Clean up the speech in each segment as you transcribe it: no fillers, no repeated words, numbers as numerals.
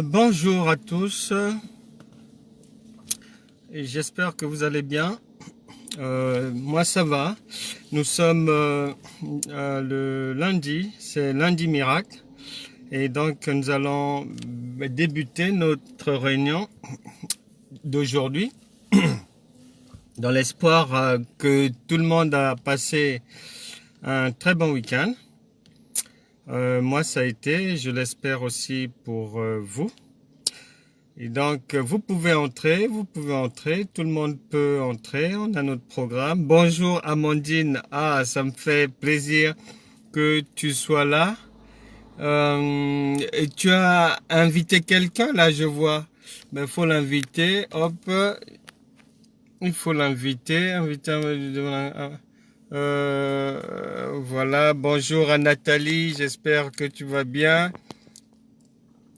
Bonjour à tous, et j'espère que vous allez bien. Moi ça va. Nous sommes le lundi, c'est lundi miracle, et donc nous allons débuter notre réunion d'aujourd'hui dans l'espoir que tout le monde a passé un très bon week-end. Moi ça a été, je l'espère aussi pour vous. Et donc, vous pouvez entrer, tout le monde peut entrer, on a notre programme. Bonjour Amandine, ça me fait plaisir que tu sois là. Et tu as invité quelqu'un là, je vois. Ben, faut l'inviter, hop, il faut l'inviter, voilà, bonjour à Nathalie, j'espère que tu vas bien.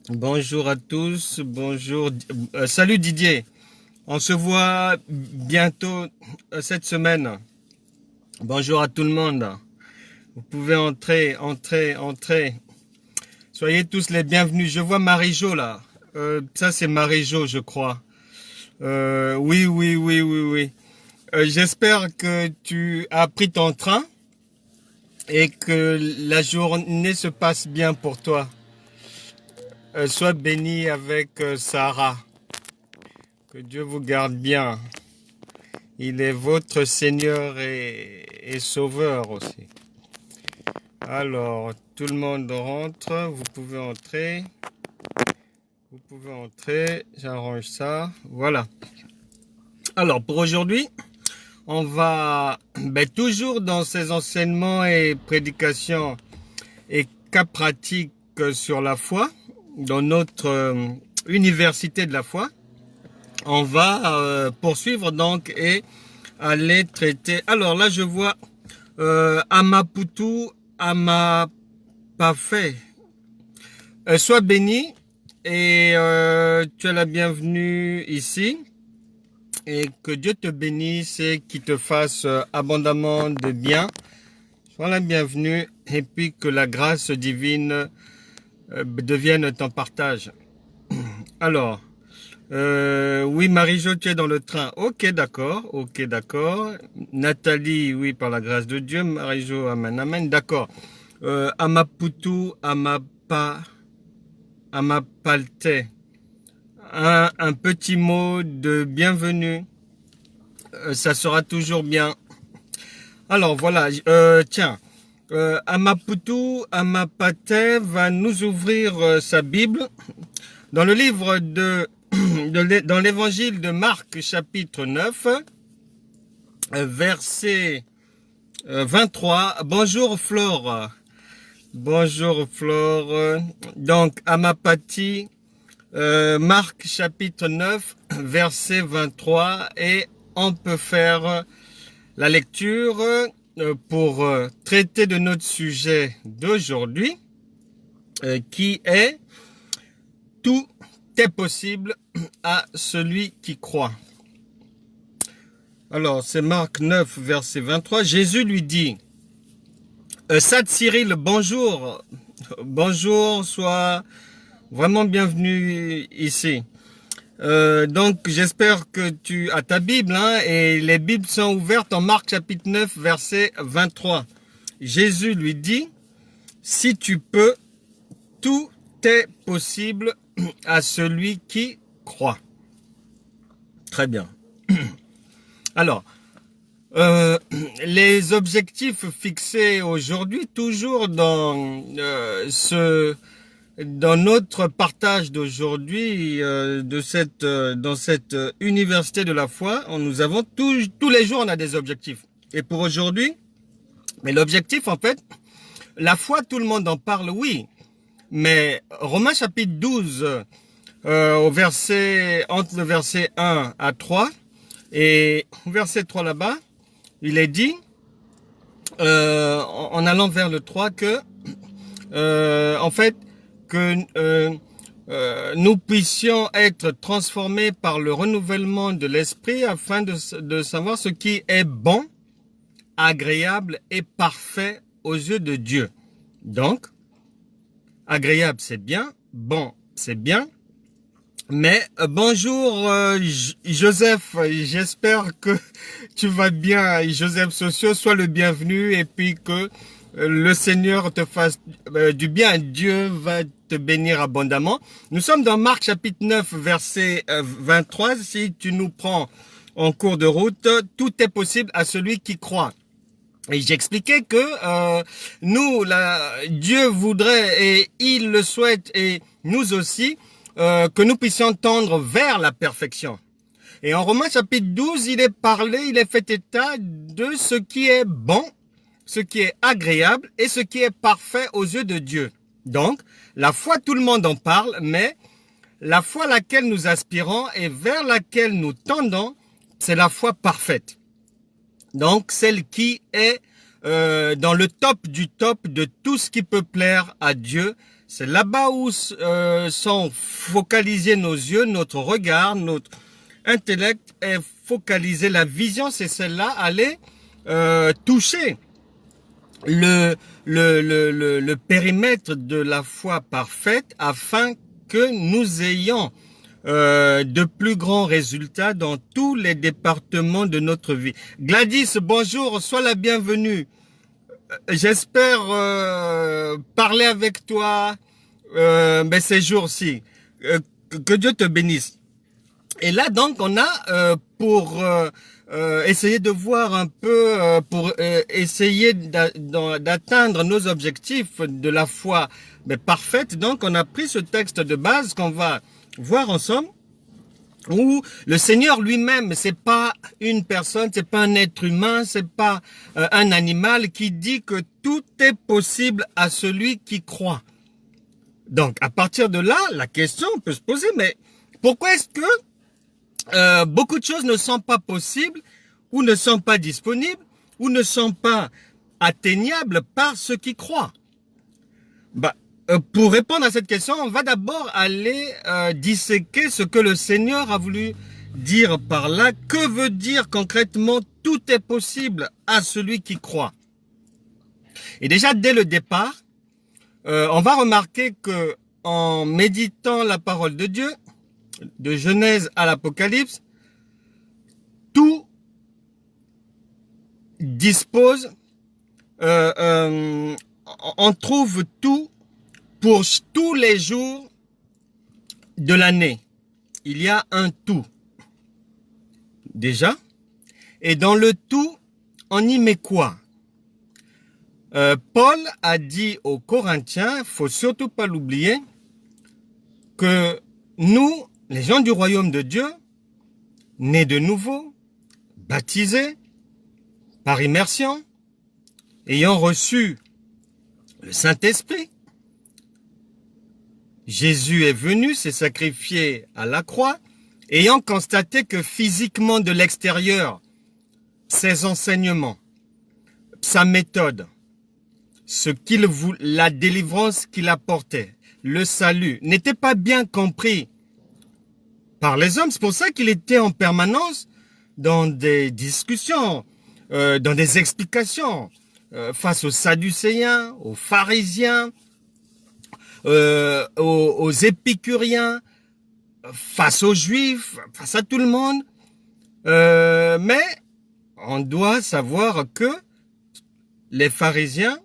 Bonjour à tous, bonjour, salut Didier, on se voit bientôt cette semaine. Bonjour à tout le monde, vous pouvez entrer. Soyez tous les bienvenus. Je vois Marie-Jo là, ça c'est Marie-Jo je crois. Oui. J'espère que tu as pris ton train et que la journée se passe bien pour toi. Sois béni avec Sarah. Que Dieu vous garde bien. Il est votre Seigneur et Sauveur aussi. Alors, tout le monde rentre. Vous pouvez entrer. J'arrange ça. Voilà. Alors, pour aujourd'hui, on va toujours dans ces enseignements et prédications et cas pratiques sur la foi, dans notre université de la foi. On va poursuivre donc et aller traiter. Alors là, je vois Amaputu Amapafé. Sois béni et tu es la bienvenue ici. Et que Dieu te bénisse et qu'il te fasse abondamment de bien. Sois la bienvenue et puis que la grâce divine devienne ton partage. Alors, oui, Marie-Jo, tu es dans le train. Ok, d'accord. Nathalie, oui, par la grâce de Dieu. Marie-Jo, amen, d'accord. Amaputu, Amapalte. Un petit mot de bienvenue. Ça sera toujours bien. Alors, voilà, tiens. Amaputu, Amapate va nous ouvrir sa Bible dans le livre dans l'évangile de Marc, chapitre 9, verset 23. Bonjour Flore. Donc, Amapati, Marc, chapitre 9, verset 23. Et on peut faire la lecture pour traiter de notre sujet d'aujourd'hui, qui est « Tout est possible à celui qui croit ». Alors, c'est Marc 9, verset 23. Jésus lui dit, Sad Cyril, bonjour. Bonjour, sois vraiment bienvenue ici. Donc, j'espère que tu as ta Bible, hein, et les Bibles sont ouvertes en Marc chapitre 9, verset 23. Jésus lui dit, si tu peux, tout est possible à celui qui croit. Très bien. Alors, les objectifs fixés aujourd'hui, toujours dans dans notre partage d'aujourd'hui, dans cette université de la foi, nous avons tous les jours on a des objectifs. Et pour aujourd'hui, mais l'objectif en fait, la foi, tout le monde en parle, oui. Mais Romains chapitre 12, entre le verset 1 à 3, et au verset 3 là-bas, il est dit, en allant vers le 3, que, en fait, que nous puissions être transformés par le renouvellement de l'esprit afin de savoir ce qui est bon, agréable et parfait aux yeux de Dieu. Donc, agréable c'est bien, bon c'est bien, Mais bonjour Joseph, j'espère que tu vas bien. Joseph Socio, sois le bienvenu et puis que le Seigneur te fasse du bien. Dieu va te bénir abondamment. Nous sommes dans Marc chapitre 9 verset 23. Si tu nous prends en cours de route, tout est possible à celui qui croit. Et j'expliquais que Dieu voudrait et il le souhaite et nous aussi, que nous puissions tendre vers la perfection. Et en Romains chapitre 12, il est fait état de ce qui est bon, ce qui est agréable et ce qui est parfait aux yeux de Dieu. Donc, la foi, tout le monde en parle, mais la foi à laquelle nous aspirons et vers laquelle nous tendons, c'est la foi parfaite. Donc, celle qui est dans le top du top de tout ce qui peut plaire à Dieu. C'est là-bas où sont focalisés nos yeux, notre regard, notre intellect est focalisé. La vision, c'est celle-là, aller toucher le périmètre de la foi parfaite afin que nous ayons de plus grands résultats dans tous les départements de notre vie. Gladys, bonjour, sois la bienvenue. J'espère parler avec toi ces jours-ci. Que Dieu te bénisse. Et là, donc, on a pour essayer de voir un peu, pour essayer d'atteindre nos objectifs de la foi parfaite. Donc, on a pris ce texte de base qu'on va voir ensemble, où le Seigneur lui-même, c'est pas une personne, c'est pas un être humain, c'est pas un animal, qui dit que tout est possible à celui qui croit. Donc, à partir de là, la question peut se poser, mais pourquoi est-ce que beaucoup de choses ne sont pas possibles, ou ne sont pas disponibles, ou ne sont pas atteignables par ceux qui croient? Pour répondre à cette question, on va d'abord aller disséquer ce que le Seigneur a voulu dire par là. Que veut dire concrètement « tout est possible à celui qui croit » ? Et déjà, dès le départ, on va remarquer que en méditant la parole de Dieu, de Genèse à l'Apocalypse, tout dispose, on trouve tout pour tous les jours de l'année. Il y a un tout. Déjà. Et dans le tout, on y met quoi? Paul a dit aux Corinthiens, faut surtout pas l'oublier, que nous, les gens du royaume de Dieu, nés de nouveau, baptisés, par immersion, ayant reçu le Saint-Esprit, Jésus est venu, s'est sacrifié à la croix, ayant constaté que physiquement de l'extérieur, ses enseignements, sa méthode, la délivrance qu'il apportait, le salut, n'était pas bien compris par les hommes. C'est pour ça qu'il était en permanence dans des discussions, dans des explications, face aux Sadducéens, aux pharisiens, aux épicuriens, face aux juifs, face à tout le monde. Mais on doit savoir que les pharisiens,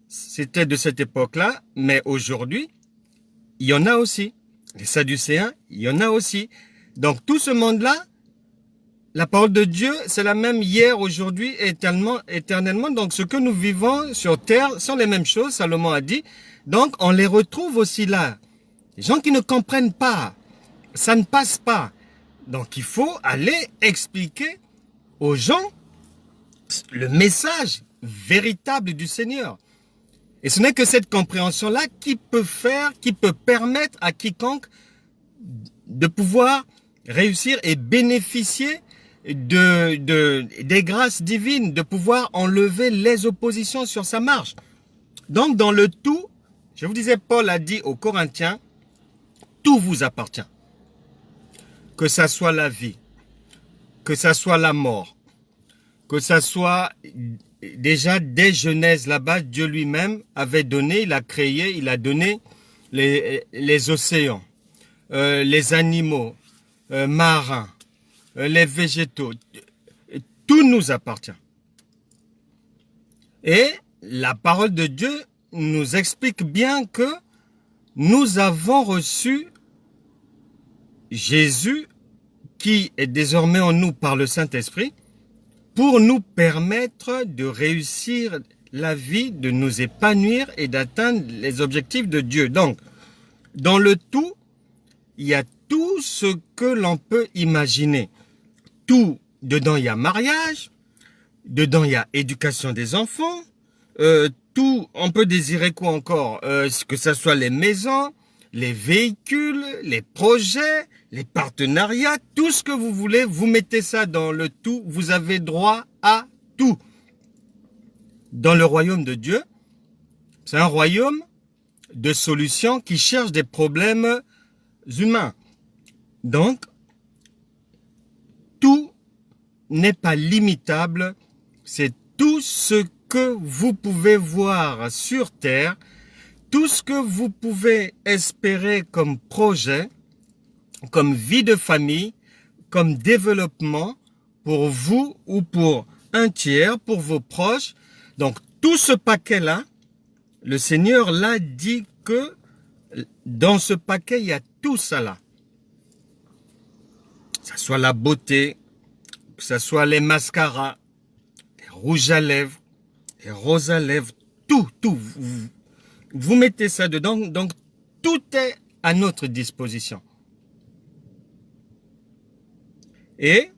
c'était de cette époque-là, mais aujourd'hui, il y en a aussi. Les Sadducéens, il y en a aussi. Donc tout ce monde-là, la parole de Dieu, c'est la même hier, aujourd'hui, éternellement. Donc ce que nous vivons sur terre sont les mêmes choses, Salomon a dit. Donc on les retrouve aussi là. Les gens qui ne comprennent pas, ça ne passe pas. Donc il faut aller expliquer aux gens le message véritable du Seigneur. Et ce n'est que cette compréhension-là qui peut permettre à quiconque de pouvoir réussir et bénéficier des grâces divines, de pouvoir enlever les oppositions sur sa marche. Donc dans le tout, je vous disais, Paul a dit aux Corinthiens, tout vous appartient. Que ça soit la vie, que ça soit la mort, que ça soit déjà dès Genèse là-bas, Dieu lui-même avait donné, il a créé, il a donné les océans, les animaux marins, les végétaux, tout nous appartient. Et la parole de Dieu nous explique bien que nous avons reçu Jésus qui est désormais en nous par le Saint-Esprit pour nous permettre de réussir la vie, de nous épanouir et d'atteindre les objectifs de Dieu. Donc, dans le tout, il y a tout ce que l'on peut imaginer. Tout, dedans il y a mariage, dedans il y a éducation des enfants, tout, on peut désirer quoi encore, que ce soit les maisons, les véhicules, les projets, les partenariats, tout ce que vous voulez, vous mettez ça dans le tout, vous avez droit à tout. Dans le royaume de Dieu, c'est un royaume de solutions qui cherche des problèmes humains. Donc, tout n'est pas limitable, c'est tout ce que vous pouvez voir sur Terre, tout ce que vous pouvez espérer comme projet, comme vie de famille, comme développement pour vous ou pour un tiers, pour vos proches. Donc, tout ce paquet-là, le Seigneur l'a dit que dans ce paquet, il y a tout ça là. Que ce soit la beauté, que ce soit les mascaras, les rouges à lèvres, les roses à lèvres, tout. Vous mettez ça dedans, donc tout est à notre disposition. Et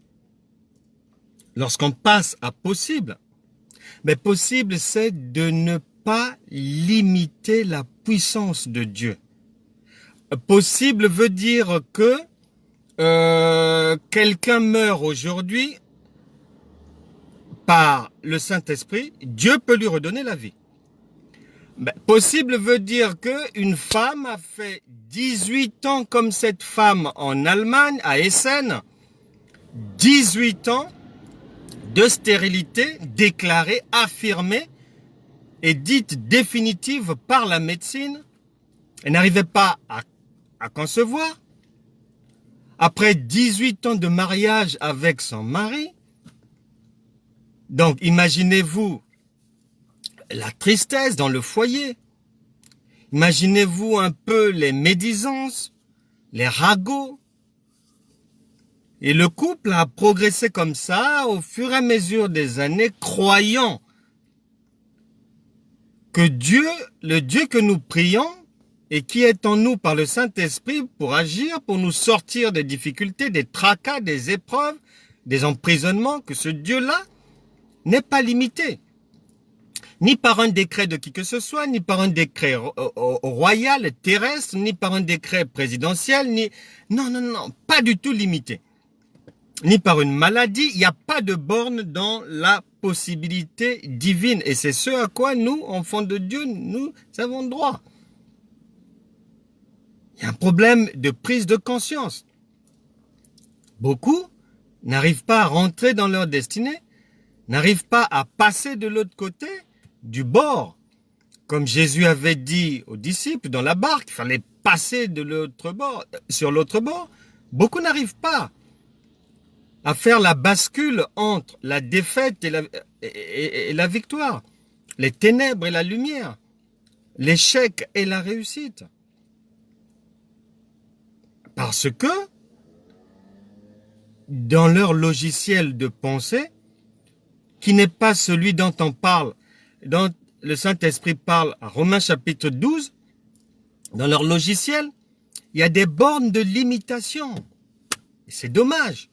lorsqu'on passe à possible, mais possible, c'est de ne pas limiter la puissance de Dieu. Possible veut dire que quelqu'un meurt aujourd'hui par le Saint-Esprit, Dieu peut lui redonner la vie. Ben, possible veut dire qu'une femme a fait 18 ans comme cette femme en Allemagne, à Essen, 18 ans de stérilité déclarée, affirmée et dite définitive par la médecine. Elle n'arrivait pas à concevoir. Après 18 ans de mariage avec son mari, donc imaginez-vous la tristesse dans le foyer. Imaginez-vous un peu les médisances, les ragots. Et le couple a progressé comme ça au fur et à mesure des années, croyant que Dieu, le Dieu que nous prions et qui est en nous par le Saint-Esprit pour agir, pour nous sortir des difficultés, des tracas, des épreuves, des emprisonnements, que ce Dieu-là n'est pas limité. Ni par un décret de qui que ce soit, ni par un décret royal, terrestre, ni par un décret présidentiel, ni... Non, pas du tout limité. Ni par une maladie, il n'y a pas de borne dans la possibilité divine. Et c'est ce à quoi nous, enfants de Dieu, nous avons droit. Il y a un problème de prise de conscience. Beaucoup n'arrivent pas à rentrer dans leur destinée, n'arrivent pas à passer de l'autre côté du bord. Comme Jésus avait dit aux disciples dans la barque, il fallait passer de l'autre bord, sur l'autre bord. Beaucoup n'arrivent pas à faire la bascule entre la défaite et la victoire, les ténèbres et la lumière, l'échec et la réussite. Parce que, dans leur logiciel de pensée, qui n'est pas celui dont on parle, dont le Saint-Esprit parle à Romains chapitre 12, dans leur logiciel, il y a des bornes de limitation. Et c'est dommage.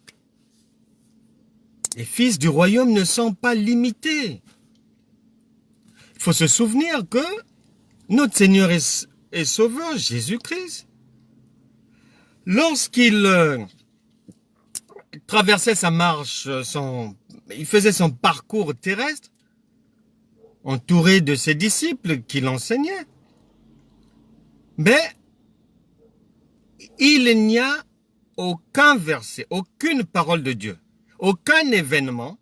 Les fils du royaume ne sont pas limités. Il faut se souvenir que notre Seigneur et Sauveur, Jésus-Christ, lorsqu'il traversait sa marche, il faisait son parcours terrestre, entouré de ses disciples qui l'enseignaient, mais il n'y a aucun verset, aucune parole de Dieu, aucun événement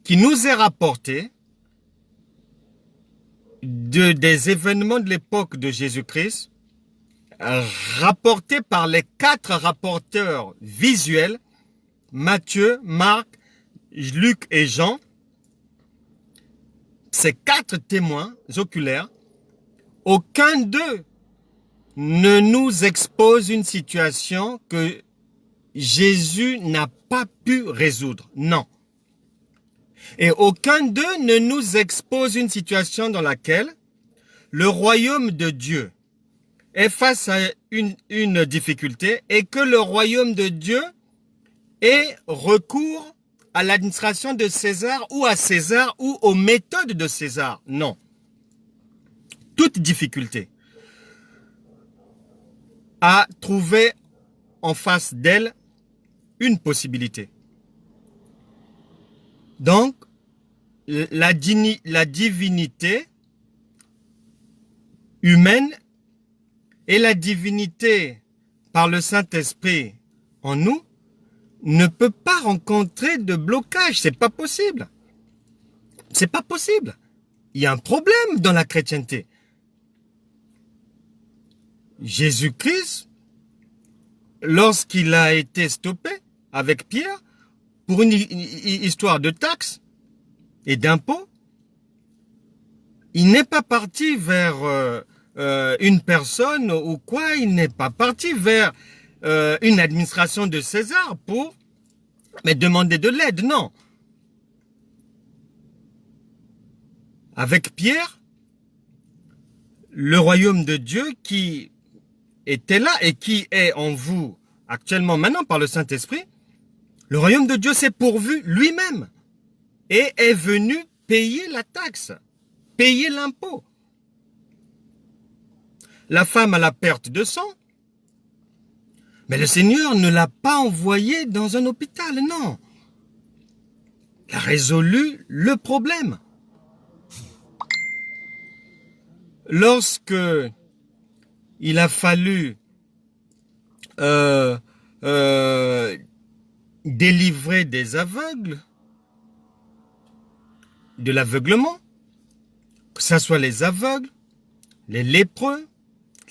qui nous est rapporté des événements de l'époque de Jésus-Christ, rapporté par les 4 rapporteurs visuels, Matthieu, Marc, Luc et Jean. Ces 4 témoins oculaires, aucun d'eux ne nous expose une situation que Jésus n'a pas pu résoudre. Non. Et aucun d'eux ne nous expose une situation dans laquelle le royaume de Dieu est face à une difficulté et que le royaume de Dieu ait recours à l'administration de César ou à César ou aux méthodes de César. Non. Toute difficulté a trouvé en face d'elle une possibilité. Donc, la divinité humaine et la divinité par le Saint-Esprit en nous ne peut pas rencontrer de blocage. C'est pas possible. C'est pas possible. Il y a un problème dans la chrétienté. Jésus-Christ, lorsqu'il a été stoppé avec Pierre pour une histoire de taxes et d'impôts, il n'est pas parti vers une personne ou quoi, il n'est pas parti vers une administration de César pour demander de l'aide, non. Avec Pierre, le royaume de Dieu qui était là et qui est en vous actuellement maintenant par le Saint-Esprit, le royaume de Dieu s'est pourvu lui-même et est venu payer la taxe, payer l'impôt. La femme a la perte de sang, mais le Seigneur ne l'a pas envoyée dans un hôpital, non. Il a résolu le problème. Lorsque il a fallu délivrer des aveugles de l'aveuglement, que ce soit les aveugles, les lépreux,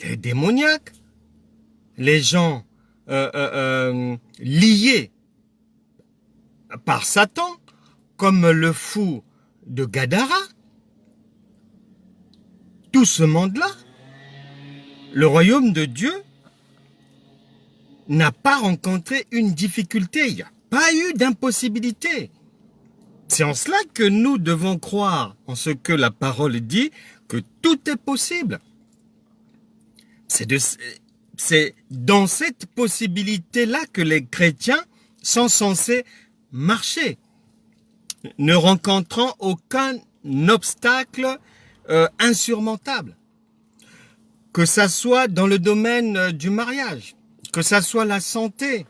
les démoniaques, les gens liés par Satan, comme le fou de Gadara, tout ce monde-là, le royaume de Dieu n'a pas rencontré une difficulté, il n'y a pas eu d'impossibilité. C'est en cela que nous devons croire en ce que la parole dit, que tout est possible. C'est dans cette possibilité-là que les chrétiens sont censés marcher, ne rencontrant aucun obstacle insurmontable. Que ça soit dans le domaine du mariage, que ça soit la santé,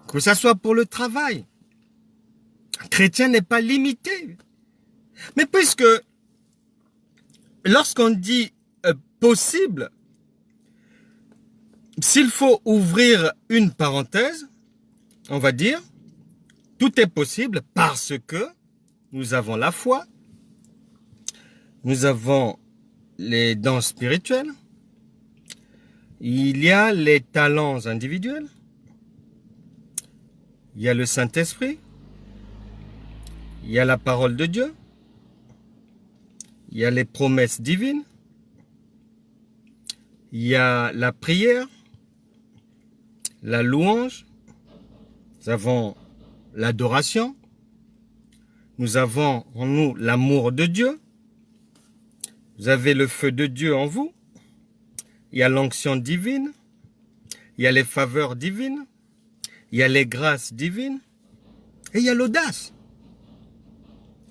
que ça soit pour le travail. Un chrétien n'est pas limité. Mais puisque lorsqu'on dit possible, s'il faut ouvrir une parenthèse, on va dire, tout est possible parce que nous avons la foi, nous avons les dons spirituels, il y a les talents individuels, il y a le Saint-Esprit, il y a la parole de Dieu, il y a les promesses divines, il y a la prière, la louange, nous avons l'adoration, nous avons en nous l'amour de Dieu, vous avez le feu de Dieu en vous, il y a l'onction divine, il y a les faveurs divines, il y a les grâces divines et il y a l'audace.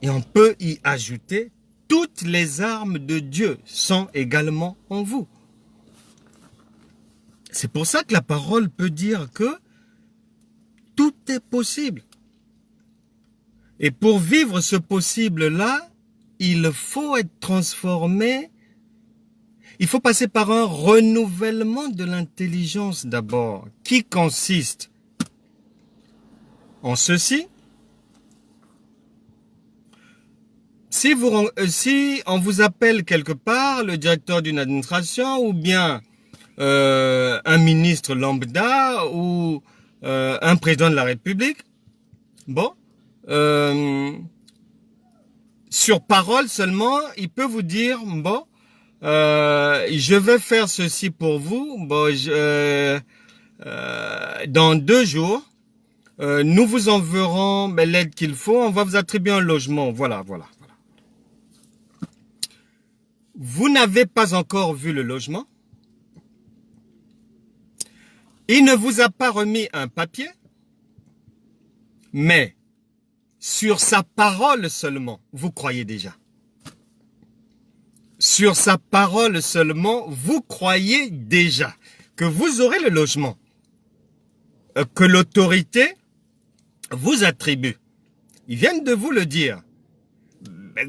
Et on peut y ajouter toutes les armes de Dieu sont également en vous. C'est pour ça que la parole peut dire que tout est possible. Et pour vivre ce possible-là, il faut être transformé. Il faut passer par un renouvellement de l'intelligence d'abord, qui consiste en ceci. Si on vous appelle quelque part, le directeur d'une administration ou bien un ministre lambda ou un président de la République. Bon, sur parole seulement, il peut vous dire, bon, je vais faire ceci pour vous. Bon, dans 2 jours, nous vous enverrons l'aide qu'il faut. On va vous attribuer un logement. Voilà. Vous n'avez pas encore vu le logement. Il ne vous a pas remis un papier. Mais sur sa parole seulement, vous croyez déjà. Sur sa parole seulement, vous croyez déjà que vous aurez le logement, que l'autorité vous attribue. Ils viennent de vous le dire.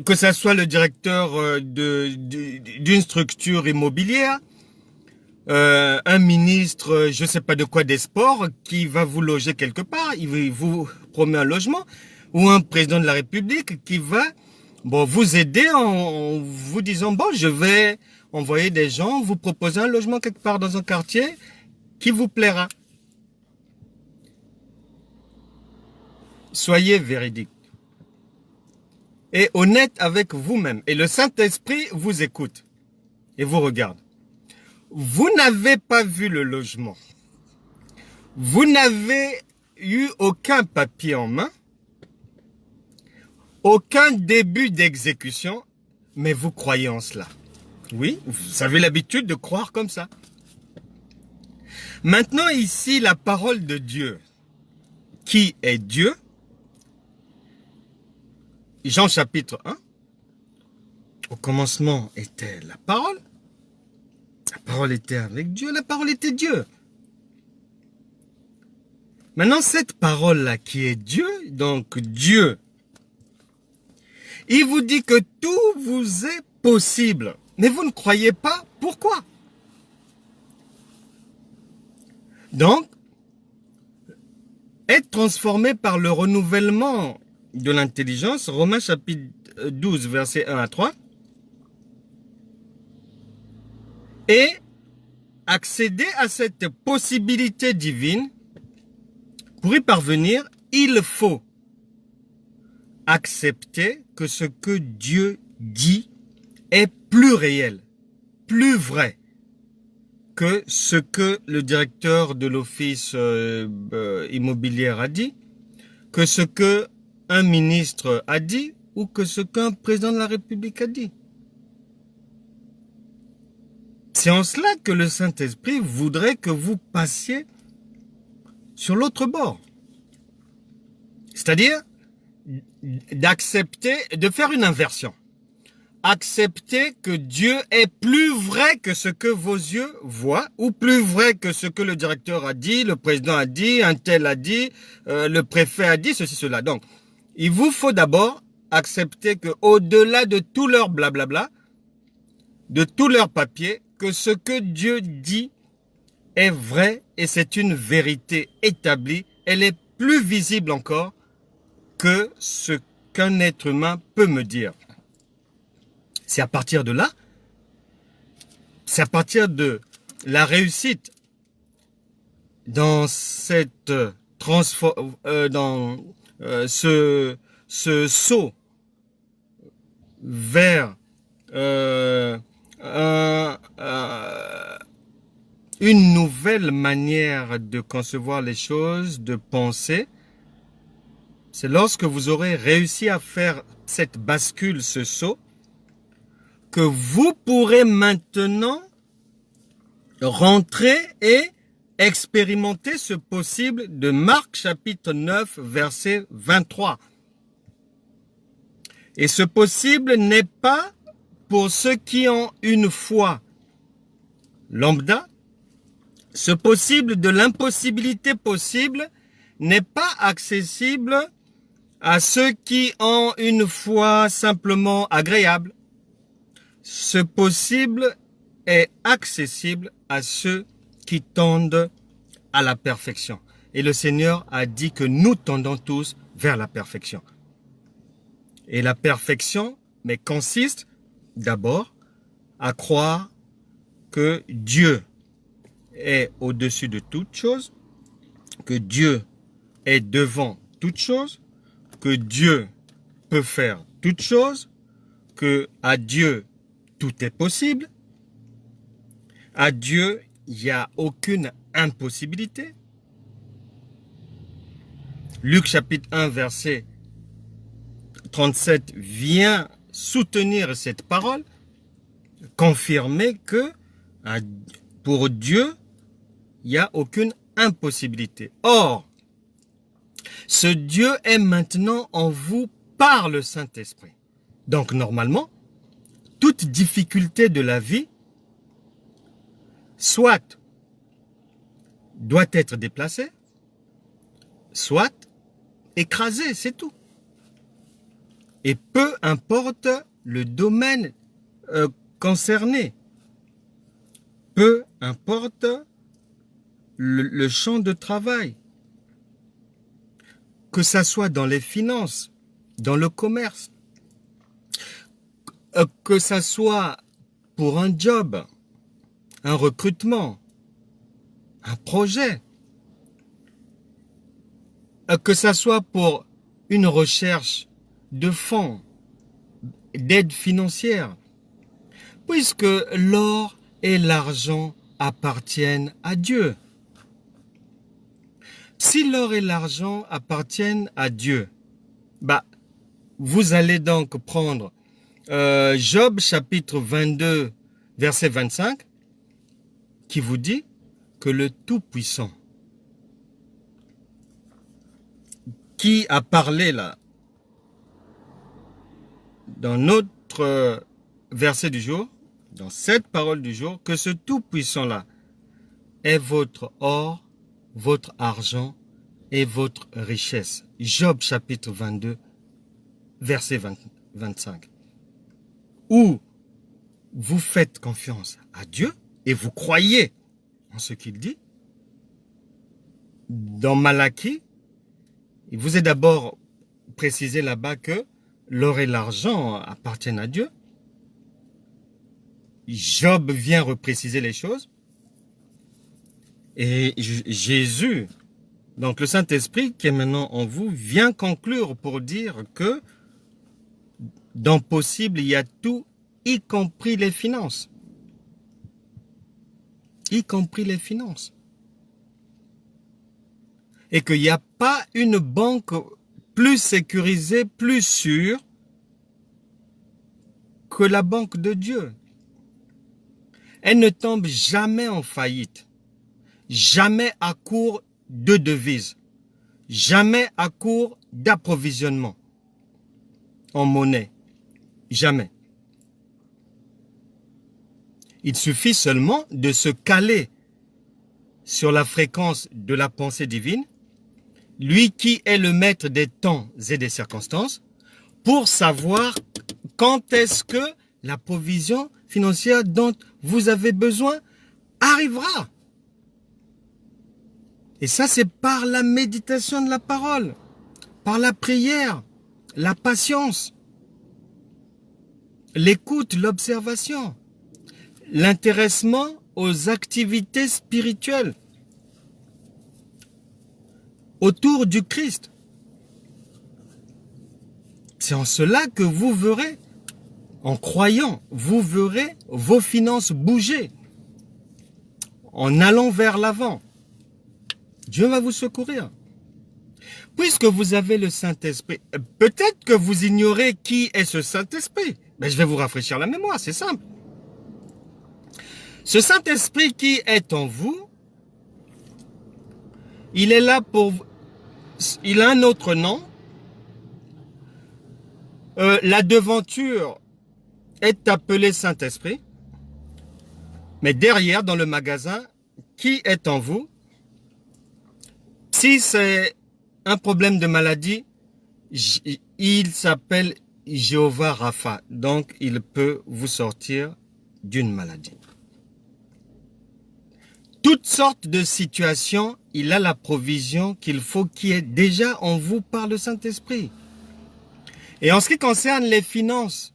Que ce soit le directeur d'une structure immobilière, un ministre, je ne sais pas de quoi, des sports, qui va vous loger quelque part, il vous promet un logement, ou un président de la République qui va vous aider en vous disant, bon, je vais envoyer des gens, vous proposer un logement quelque part dans un quartier qui vous plaira. Soyez véridique et honnête avec vous-même. Et le Saint-Esprit vous écoute et vous regarde. Vous n'avez pas vu le logement. Vous n'avez eu aucun papier en main, aucun début d'exécution, mais vous croyez en cela. Oui, vous avez l'habitude de croire comme ça. Maintenant ici, la parole de Dieu, qui est Dieu, Jean chapitre 1, au commencement était la parole était avec Dieu, la parole était Dieu. Maintenant, cette parole-là qui est Dieu, donc Dieu, il vous dit que tout vous est possible, mais vous ne croyez pas. Pourquoi? Donc, être transformé par le renouvellement de l'intelligence, Romains chapitre 12, versets 1 à 3, et accéder à cette possibilité divine, pour y parvenir, il faut accepter que ce que Dieu dit est plus réel, plus vrai que ce que le directeur de l'office immobilier a dit, que ce que un ministre a dit ou que ce qu'un président de la République a dit. C'est en cela que le Saint-Esprit voudrait que vous passiez sur l'autre bord. C'est-à-dire d'accepter, de faire une inversion. Accepter que Dieu est plus vrai que ce que vos yeux voient, ou plus vrai que ce que le directeur a dit, le président a dit, un tel a dit, le préfet a dit, ceci, cela. Donc, il vous faut d'abord accepter que, au-delà de tout leur blablabla, de tout leur papier, que ce que Dieu dit est vrai et c'est une vérité établie. Elle est plus visible encore que ce qu'un être humain peut me dire. C'est à partir de là, c'est à partir de la réussite dans cette dans ce saut vers une nouvelle manière de concevoir les choses, de penser. C'est lorsque vous aurez réussi à faire cette bascule, ce saut, que vous pourrez maintenant rentrer et expérimenter ce possible de Marc chapitre 9 verset 23. Et ce possible n'est pas pour ceux qui ont une foi lambda. Ce possible de l'impossibilité possible n'est pas accessible à ceux qui ont une foi simplement agréable. Ce possible est accessible à ceux qui tendent à la perfection. Et le Seigneur a dit que nous tendons tous vers la perfection. Et la perfection, mais consiste d'abord à croire que Dieu est au-dessus de toute chose, que Dieu est devant toute chose, que Dieu peut faire toute chose, que à Dieu tout est possible, à Dieu il n'y a aucune impossibilité. Luc chapitre 1 verset 37 vient soutenir cette parole, confirmer que pour Dieu, il n'y a aucune impossibilité. Or, ce Dieu est maintenant en vous par le Saint-Esprit. Donc, normalement, toute difficulté de la vie, soit doit être déplacée, soit écrasée, c'est tout. Et peu importe le domaine concerné, peu importe le champ de travail, que ça soit dans les finances, dans le commerce, que ça soit pour un job, un recrutement, un projet, que ça soit pour une recherche de fonds, d'aide financière, puisque l'or et l'argent appartiennent à Dieu. Si l'or et l'argent appartiennent à Dieu, vous allez donc prendre Job chapitre 22, verset 25, qui vous dit que le Tout-Puissant, qui a parlé là, dans notre verset du jour, dans cette parole du jour, que ce Tout-Puissant-là est votre or, votre argent et votre richesse. Job chapitre 22, verset 25. Où vous faites confiance à Dieu et vous croyez en ce qu'il dit. Dans Malachie, il vous est d'abord précisé là-bas que l'or et l'argent appartiennent à Dieu. Job vient repréciser les choses. Et Jésus, donc le Saint-Esprit qui est maintenant en vous, vient conclure pour dire que dans possible, il y a tout, y compris les finances. Y compris les finances. Et qu'il n'y a pas une banque plus sécurisée, plus sûre que la banque de Dieu. Elle ne tombe jamais en faillite, jamais à court de devises, jamais à court d'approvisionnement en monnaie, jamais. Il suffit seulement de se caler sur la fréquence de la pensée divine, lui qui est le maître des temps et des circonstances, pour savoir quand est-ce que la provision financière dont vous avez besoin arrivera. Et ça, c'est par la méditation de la parole, par la prière, la patience, l'écoute, l'observation, l'intéressement aux activités spirituelles autour du Christ. C'est en cela que vous verrez, en croyant, vous verrez vos finances bouger, en allant vers l'avant. Dieu va vous secourir. Puisque vous avez le Saint-Esprit, peut-être que vous ignorez qui est ce Saint-Esprit. Mais je vais vous rafraîchir la mémoire, c'est simple. Ce Saint-Esprit qui est en vous, il est là pour... Il a un autre nom. La devanture est appelée Saint-Esprit. Mais derrière, dans le magasin, qui est en vous? Si c'est un problème de maladie, il s'appelle Jéhovah Rapha. Donc, il peut vous sortir d'une maladie. Toutes sortes de situations, il a la provision qu'il faut qui est déjà en vous par le Saint-Esprit. Et en ce qui concerne les finances,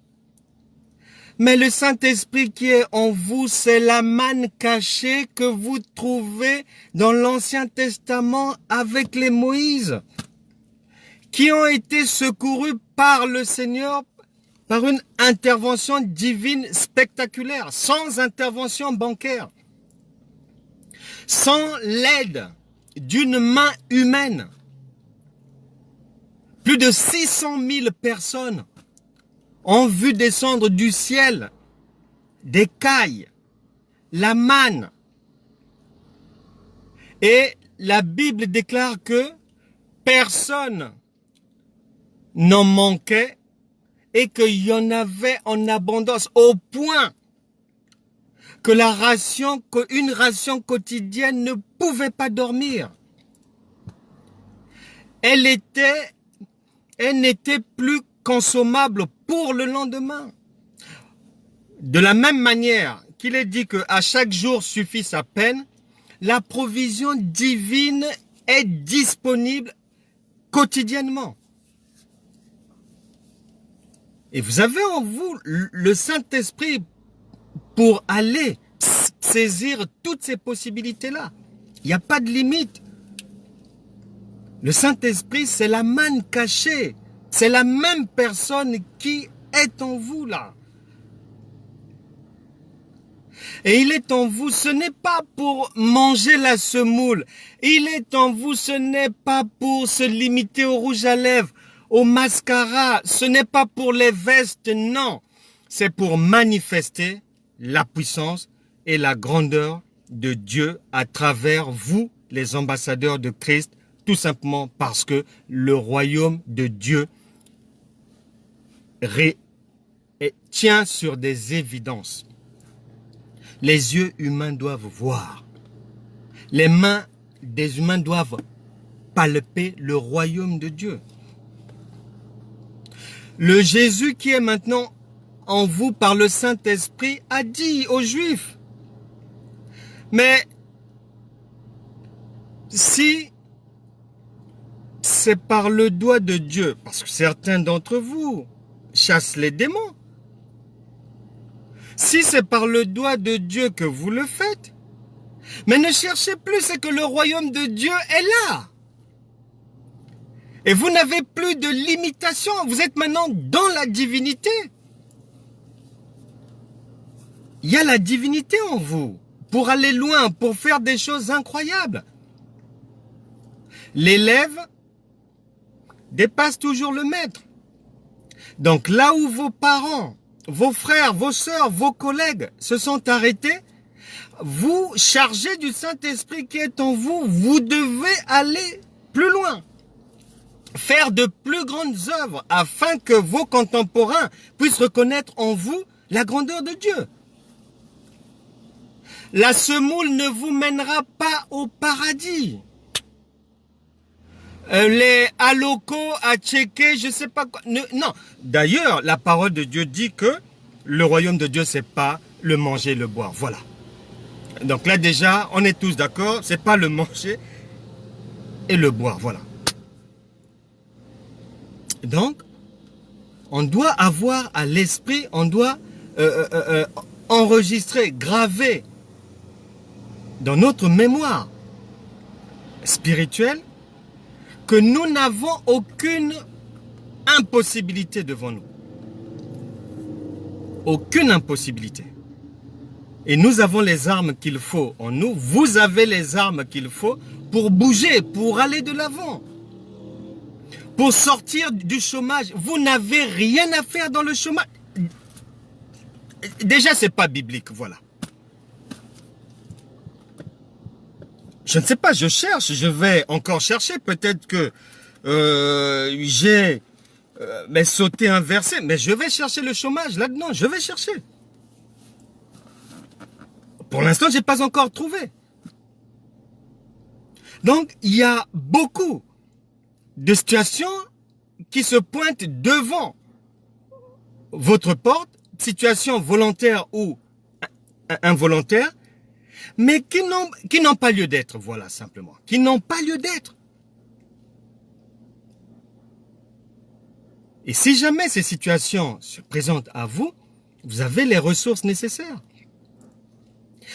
Mais le Saint-Esprit qui est en vous, c'est la manne cachée que vous trouvez dans l'Ancien Testament avec les Moïse, qui ont été secourus par le Seigneur par une intervention divine spectaculaire, sans intervention bancaire, sans l'aide d'une main humaine. Plus de 600 000 personnes ont vu descendre du ciel des cailles, la manne. Et la Bible déclare que personne n'en manquait et qu'il y en avait en abondance, au point que une ration quotidienne ne pouvait pas dormir. Elle n'était plus consommable pour le lendemain. De la même manière qu'il est dit qu'à chaque jour suffit sa peine, la provision divine est disponible quotidiennement. Et vous avez en vous le Saint-Esprit pour aller saisir toutes ces possibilités-là. Il n'y a pas de limite. Le Saint-Esprit, c'est la manne cachée. C'est la même personne qui est en vous là. Et il est en vous, ce n'est pas pour manger la semoule. Il est en vous, ce n'est pas pour se limiter au rouge à lèvres, au mascara. Ce n'est pas pour les vestes, non. C'est pour manifester la puissance et la grandeur de Dieu à travers vous, les ambassadeurs de Christ, tout simplement parce que le royaume de Dieu tient sur des évidences. Les yeux humains doivent voir. Les mains des humains doivent palper le royaume de Dieu. Le Jésus qui est maintenant en vous par le Saint-Esprit a dit aux Juifs, mais si c'est par le doigt de Dieu, parce que certains d'entre vous chassent les démons, si c'est par le doigt de Dieu que vous le faites, mais ne cherchez plus, c'est que le royaume de Dieu est là. Et vous n'avez plus de limitation, vous êtes maintenant dans la divinité. Il y a la divinité en vous, pour aller loin, pour faire des choses incroyables. L'élève dépasse toujours le maître. Donc là où vos parents, vos frères, vos sœurs, vos collègues se sont arrêtés, vous chargez du Saint-Esprit qui est en vous, vous devez aller plus loin. Faire de plus grandes œuvres afin que vos contemporains puissent reconnaître en vous la grandeur de Dieu. La semoule ne vous mènera pas au paradis. Les halocos à checker, je sais pas quoi. Non. D'ailleurs, la parole de Dieu dit que le royaume de Dieu, c'est pas le manger et le boire. Voilà. Donc là, déjà, on est tous d'accord. C'est pas le manger et le boire. Voilà. Donc, on doit avoir à l'esprit, on doit enregistrer, graver dans notre mémoire spirituelle que nous n'avons aucune impossibilité devant nous. Aucune impossibilité. Et nous avons les armes qu'il faut en nous. Vous avez les armes qu'il faut pour bouger, pour aller de l'avant. Pour sortir du chômage. Vous n'avez rien à faire dans le chômage. Déjà, c'est pas biblique, voilà. Je ne sais pas, je cherche, je vais encore chercher. Peut-être que j'ai sauté un verset, mais je vais chercher le chômage là-dedans, je vais chercher. Pour l'instant, je n'ai pas encore trouvé. Donc, il y a beaucoup de situations qui se pointent devant votre porte, situations volontaires ou involontaires, mais qui n'ont pas lieu d'être, voilà, simplement. Qui n'ont pas lieu d'être. Et si jamais ces situations se présentent à vous, Vous avez les ressources nécessaires.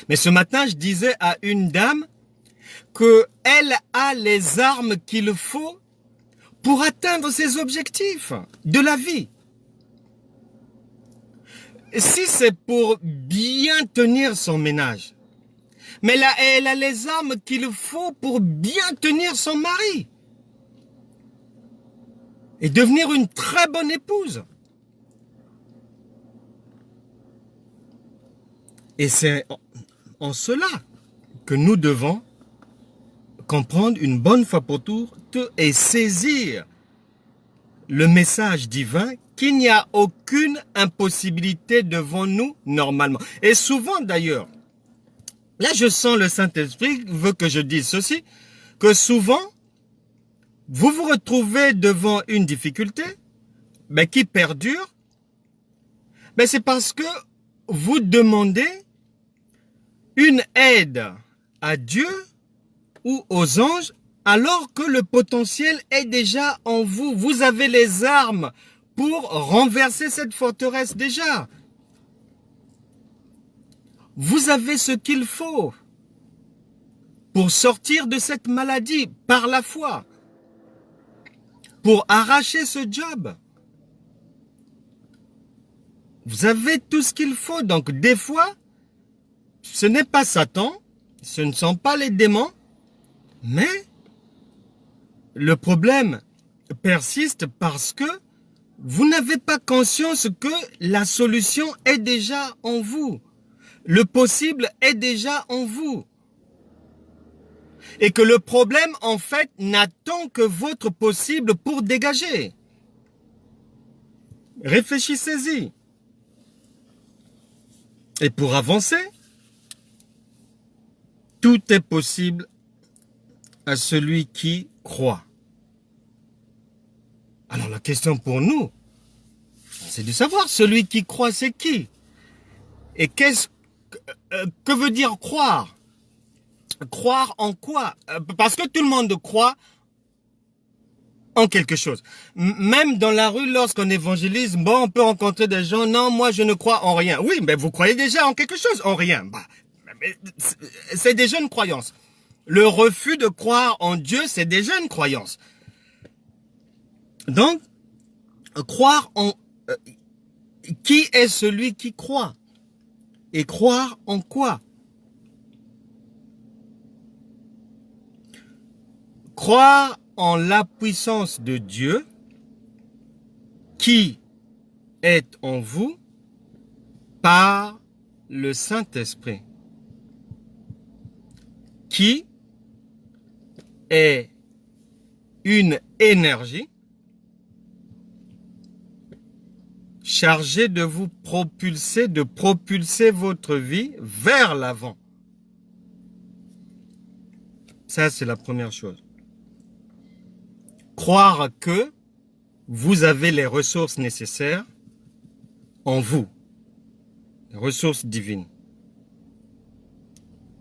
Mais ce matin, je disais à une dame qu'elle a les armes qu'il faut pour atteindre ses objectifs de la vie. Si c'est pour bien tenir son ménage, mais là, elle a les armes qu'il faut pour bien tenir son mari et devenir une très bonne épouse. Et c'est en cela que nous devons comprendre une bonne fois pour toutes et saisir le message divin qu'il n'y a aucune impossibilité devant nous normalement. Et souvent d'ailleurs, là je sens le Saint-Esprit veut que je dise ceci, que souvent vous vous retrouvez devant une difficulté mais qui perdure, mais c'est parce que vous demandez une aide à Dieu ou aux anges alors que le potentiel est déjà en vous. Vous avez les armes pour renverser cette forteresse déjà. Vous avez ce qu'il faut pour sortir de cette maladie par la foi, pour arracher ce job. Vous avez tout ce qu'il faut. Donc des fois, ce n'est pas Satan, ce ne sont pas les démons, mais le problème persiste parce que vous n'avez pas conscience que la solution est déjà en vous. Le possible est déjà en vous. Et que le problème, en fait, n'attend que votre possible pour dégager. Réfléchissez-y. Et pour avancer, tout est possible à celui qui croit. Alors la question pour nous, c'est de savoir celui qui croit, c'est qui? Et que veut dire croire? Croire en quoi? Parce que tout le monde croit en quelque chose. Même dans la rue, lorsqu'on évangélise, bon, on peut rencontrer des gens, non, moi je ne crois en rien. Oui, mais vous croyez déjà en quelque chose, en rien. Bah, c'est déjà une croyance. Le refus de croire en Dieu, c'est déjà une croyance. Donc, croire en... qui est celui qui croit? Et croire en quoi? Croire en la puissance de Dieu qui est en vous par le Saint-Esprit, qui est une énergie chargée de vous propulser, de propulser votre vie vers l'avant. Ça, c'est la première chose. Croire que vous avez les ressources nécessaires en vous, les ressources divines.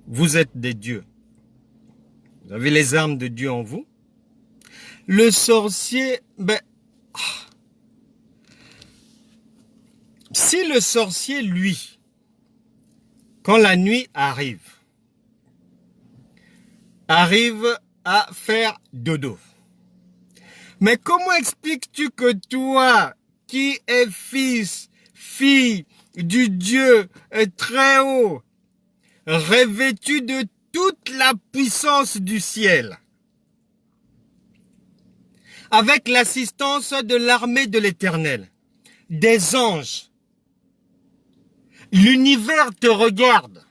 Vous êtes des dieux. Vous avez les armes de Dieu en vous. Le sorcier, si le sorcier, lui, quand la nuit arrive à faire dodo, mais comment expliques-tu que toi, qui es fille du Dieu très haut, revêtu de toute la puissance du ciel, avec l'assistance de l'armée de l'Éternel, des anges, l'univers te regarde,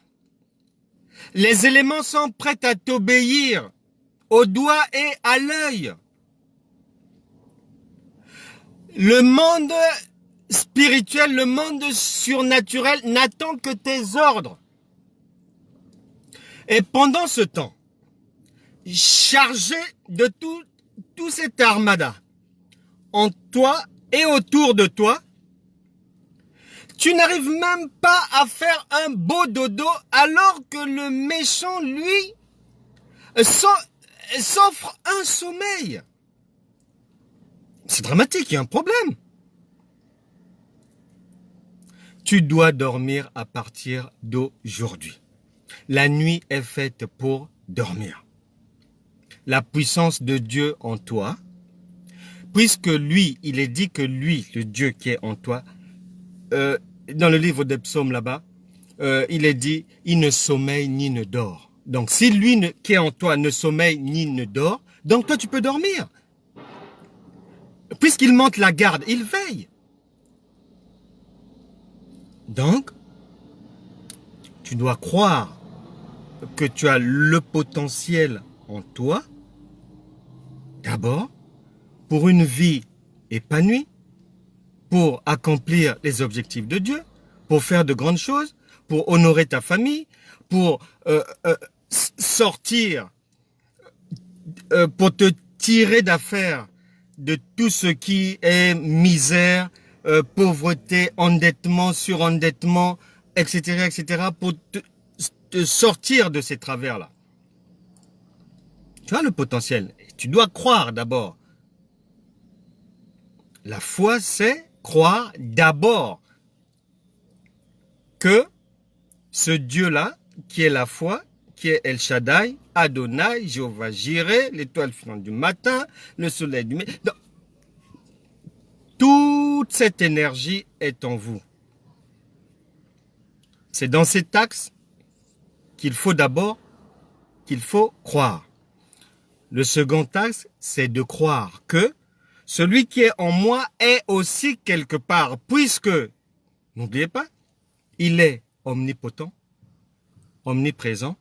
les éléments sont prêts à t'obéir au doigt et à l'œil. Le monde spirituel, le monde surnaturel n'attend que tes ordres. Et pendant ce temps, chargé de tout cet armada en toi et autour de toi, tu n'arrives même pas à faire un beau dodo alors que le méchant, lui, s'offre un sommeil. C'est dramatique, il y a un problème. Tu dois dormir à partir d'aujourd'hui. La nuit est faite pour dormir. La puissance de Dieu en toi, puisque lui, il est dit que lui, le Dieu qui est en toi, dans le livre des psaumes là-bas, il est dit, il ne sommeille ni ne dort. Donc si lui qui est en toi ne sommeille ni ne dort, donc toi tu peux dormir. Puisqu'il monte la garde, il veille. Donc, tu dois croire que tu as le potentiel en toi, d'abord, pour une vie épanouie, pour accomplir les objectifs de Dieu, pour faire de grandes choses, pour honorer ta famille, pour sortir, pour te tirer d'affaire de tout ce qui est misère, pauvreté, endettement, surendettement, etc., etc., pour te sortir de ces travers-là. Tu as le potentiel. Tu dois croire d'abord. La foi, c'est croire d'abord que ce Dieu-là, qui est la foi, qui est El Shaddai, Adonai, Jéhovah Jireh, l'étoile filante du matin, le soleil du midi. Toute cette énergie est en vous. C'est dans cet axe qu'il faut d'abord, croire. Le second axe, c'est de croire que celui qui est en moi est aussi quelque part, puisque, n'oubliez pas, il est omnipotent, omniprésent,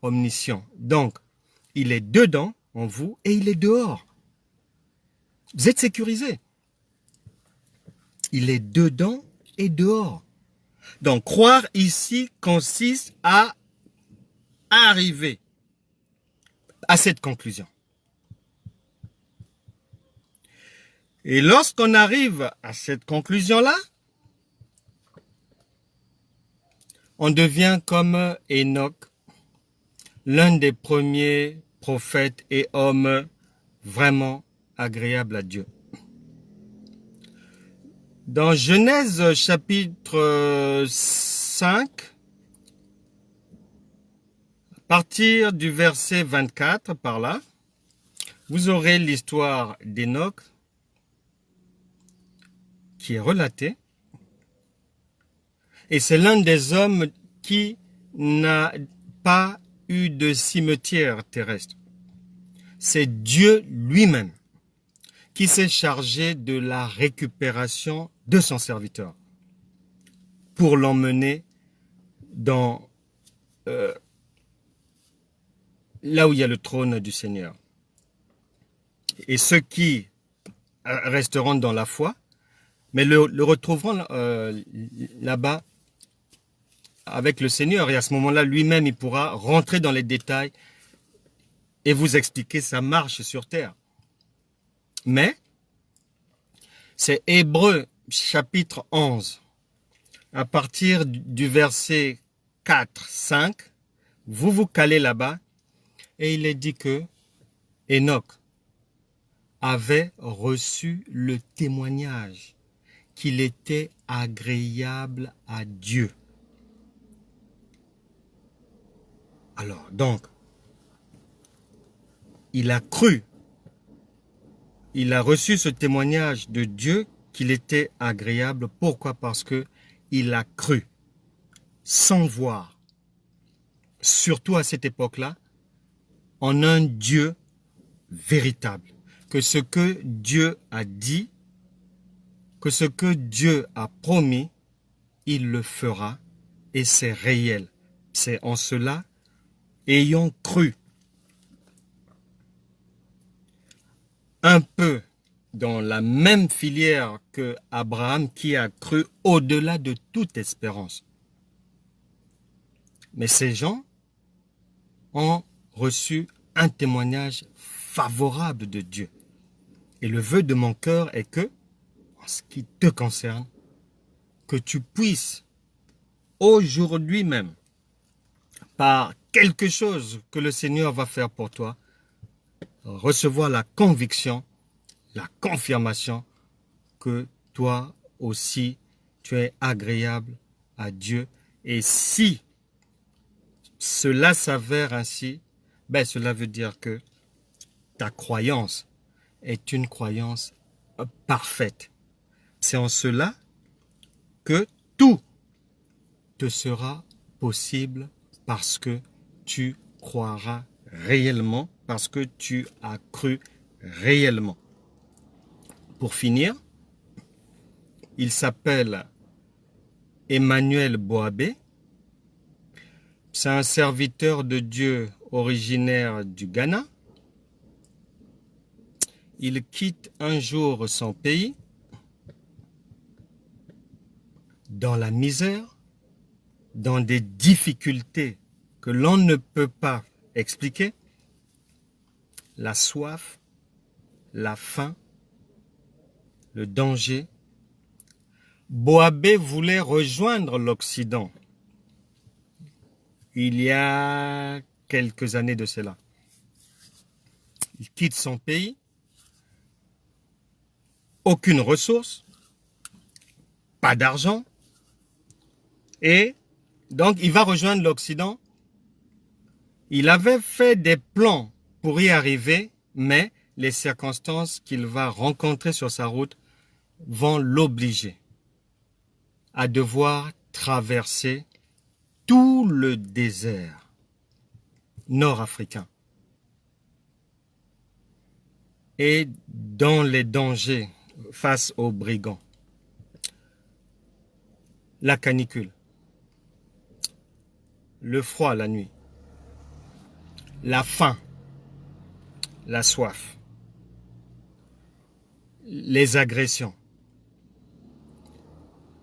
omniscient. Donc, il est dedans, en vous, et il est dehors. Vous êtes sécurisé. Il est dedans et dehors. Donc, croire ici consiste à arriver à cette conclusion. Et lorsqu'on arrive à cette conclusion-là, on devient comme Enoch, l'un des premiers prophètes et hommes vraiment agréables à Dieu. Dans Genèse chapitre 5, à partir du verset 24 par là, vous aurez l'histoire d'Enoch qui est relatée. Et c'est l'un des hommes qui n'a pas eu de cimetière terrestre. C'est Dieu lui-même qui s'est chargé de la récupération de son serviteur pour l'emmener dans là où il y a le trône du Seigneur. Et ceux qui resteront dans la foi, mais le retrouveront là-bas avec le Seigneur. Et à ce moment-là, lui-même, il pourra rentrer dans les détails et vous expliquer sa marche sur terre. Mais, c'est Hébreux chapitre 11, à partir du verset 4, 5, vous vous calez là-bas, et il est dit que Enoch avait reçu le témoignage qu'il était agréable à Dieu. Alors, donc, il a cru, il a reçu ce témoignage de Dieu qu'il était agréable. Pourquoi? Parce que il a cru, sans voir, surtout à cette époque-là, en un Dieu véritable. Que ce que Dieu a dit, que ce que Dieu a promis, il le fera et c'est réel. C'est en cela, ayant cru, un peu dans la même filière que Abraham qui a cru au-delà de toute espérance. Mais ces gens ont reçu un témoignage favorable de Dieu. Et le vœu de mon cœur est que, en ce qui te concerne, que tu puisses aujourd'hui même, par quelque chose que le Seigneur va faire pour toi, recevoir la conviction, la confirmation que toi aussi, tu es agréable à Dieu. Et si cela s'avère ainsi, ben cela veut dire que ta croyance est une croyance parfaite. C'est en cela que tout te sera possible parce que tu croiras réellement, parce que tu as cru réellement. Pour finir, il s'appelle Emmanuel Boabé. C'est un serviteur de Dieu originaire du Ghana. Il quitte un jour son pays dans la misère, dans des difficultés que l'on ne peut pas expliquer, la soif, la faim, le danger. Boabé voulait rejoindre l'Occident il y a quelques années de cela. Il quitte son pays, aucune ressource, pas d'argent, et donc il va rejoindre l'Occident. Il avait fait des plans pour y arriver, mais les circonstances qu'il va rencontrer sur sa route vont l'obliger à devoir traverser tout le désert nord-africain et dans les dangers face aux brigands. La canicule, le froid la nuit, la faim, la soif, les agressions.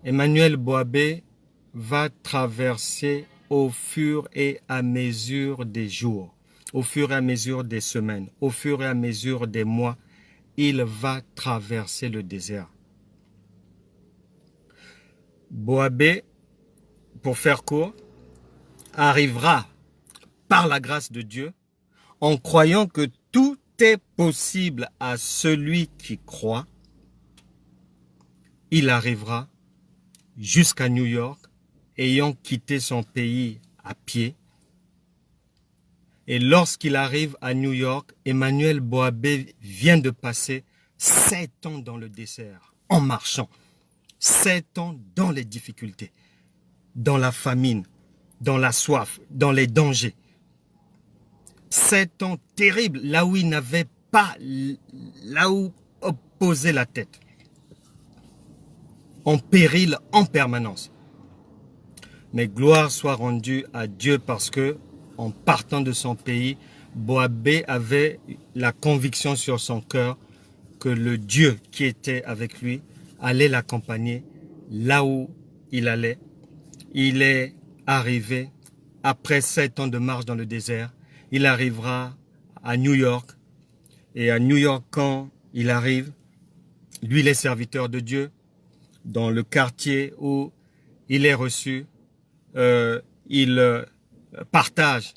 Emmanuel Boabé va traverser au fur et à mesure des jours, au fur et à mesure des semaines, au fur et à mesure des mois, il va traverser le désert. Boabé, pour faire court, arrivera par la grâce de Dieu en croyant que tout est possible à celui qui croit. Il arrivera jusqu'à New York, ayant quitté son pays à pied. Et lorsqu'il arrive à New York, Emmanuel Boabé vient de passer 7 ans dans le désert, en marchant. 7 ans dans les difficultés, dans la famine, dans la soif, dans les dangers. 7 ans terribles, là où il n'avait pas, là où poser la tête. En péril en permanence. Mais gloire soit rendue à Dieu parce que, en partant de son pays, Boabé avait la conviction sur son cœur que le Dieu qui était avec lui allait l'accompagner là où il allait. Il est arrivé, après 7 ans de marche dans le désert, il arrivera à New York. Et à New York, quand il arrive, lui, il est serviteur de Dieu, dans le quartier où il est reçu, il partage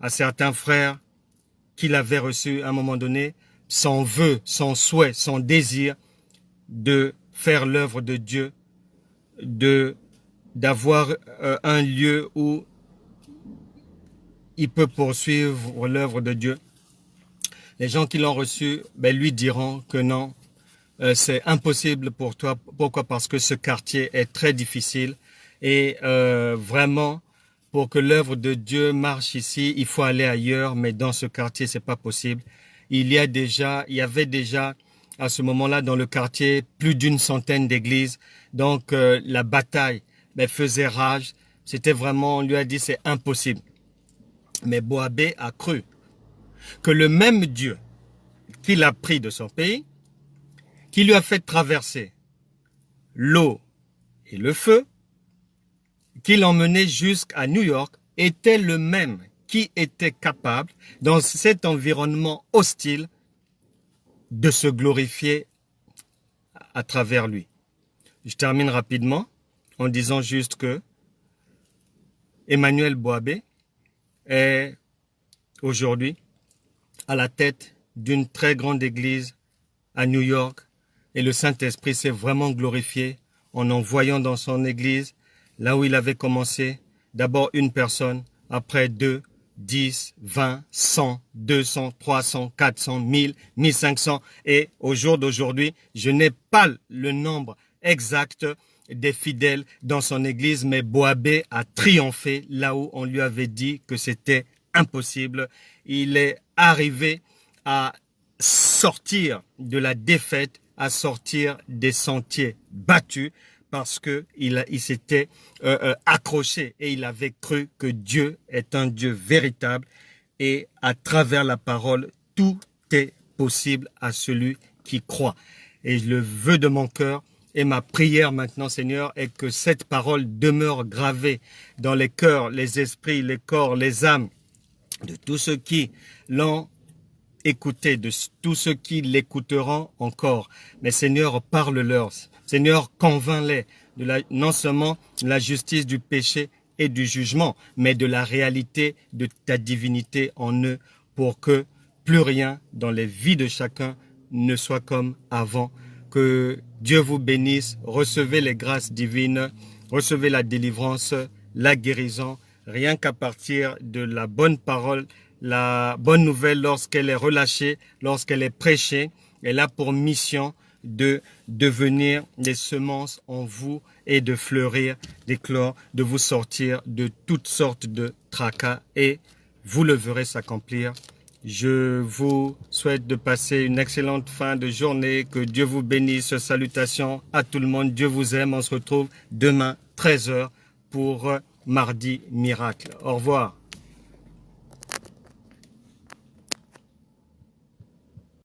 à certains frères qu'il avait reçus à un moment donné son vœu, son souhait, son désir de faire l'œuvre de Dieu, d'avoir un lieu où il peut poursuivre l'œuvre de Dieu. Les gens qui l'ont reçu, lui diront que non, c'est impossible pour toi. Pourquoi? Parce que ce quartier est très difficile et vraiment, pour que l'œuvre de Dieu marche ici, il faut aller ailleurs, mais dans ce quartier, c'est pas possible. Il y avait déjà à ce moment-là dans le quartier plus d'une centaine d'églises, donc la bataille faisait rage. C'était vraiment, on lui a dit c'est impossible. Mais Boabé a cru que le même Dieu qu'il a pris de son pays, qui lui a fait traverser l'eau et le feu, qui l'emmenait jusqu'à New York, était le même qui était capable, dans cet environnement hostile, de se glorifier à travers lui. Je termine rapidement en disant juste que Emmanuel Boabé est aujourd'hui à la tête d'une très grande église à New York et le Saint-Esprit s'est vraiment glorifié en envoyant dans son église, là où il avait commencé, d'abord une personne, après 2, 10, 20, 100, 200, 300, 400, 1000, 1500. Et au jour d'aujourd'hui, je n'ai pas le nombre exact des fidèles dans son église, mais Boabé a triomphé là où on lui avait dit que c'était impossible. Il est arrivé à sortir de la défaite, à sortir des sentiers battus, parce que il s'était accroché et il avait cru que Dieu est un Dieu véritable, et à travers la parole, tout est possible à celui qui croit. Et je le veux de mon cœur, et ma prière maintenant, Seigneur, est que cette parole demeure gravée dans les cœurs, les esprits, les corps, les âmes de tous ceux qui l'ont écouté, de tous ceux qui l'écouteront encore. Mais Seigneur, parle-leur. Seigneur, convainc-les de non seulement de la justice du péché et du jugement, mais de la réalité de ta divinité en eux, pour que plus rien dans les vies de chacun ne soit comme avant. Que Dieu vous bénisse, recevez les grâces divines, recevez la délivrance, la guérison, rien qu'à partir de la bonne parole, la bonne nouvelle lorsqu'elle est relâchée, lorsqu'elle est prêchée. Elle a pour mission de devenir des semences en vous et de fleurir, d'éclore, de vous sortir de toutes sortes de tracas, et vous le verrez s'accomplir. Je vous souhaite de passer une excellente fin de journée. Que Dieu vous bénisse. Salutations à tout le monde. Dieu vous aime. On se retrouve demain 13h pour Mardi Miracle. Au revoir.